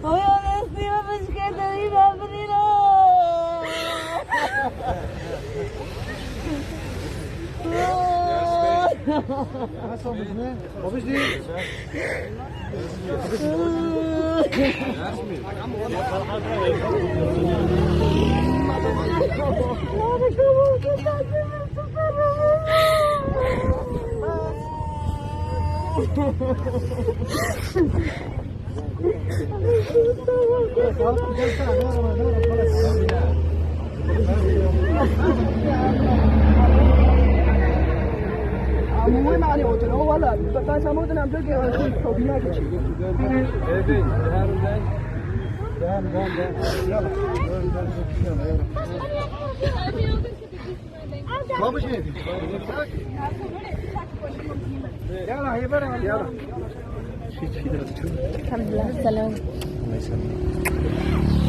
ويا نسيمة مش كده يبقى بنينا. Mu na ne wato wala ta samu da nan dake wani ko biya ke ci. Babuş ne? Yalla hayber yalla. الحمد لله على السلامة. الله يسلمك.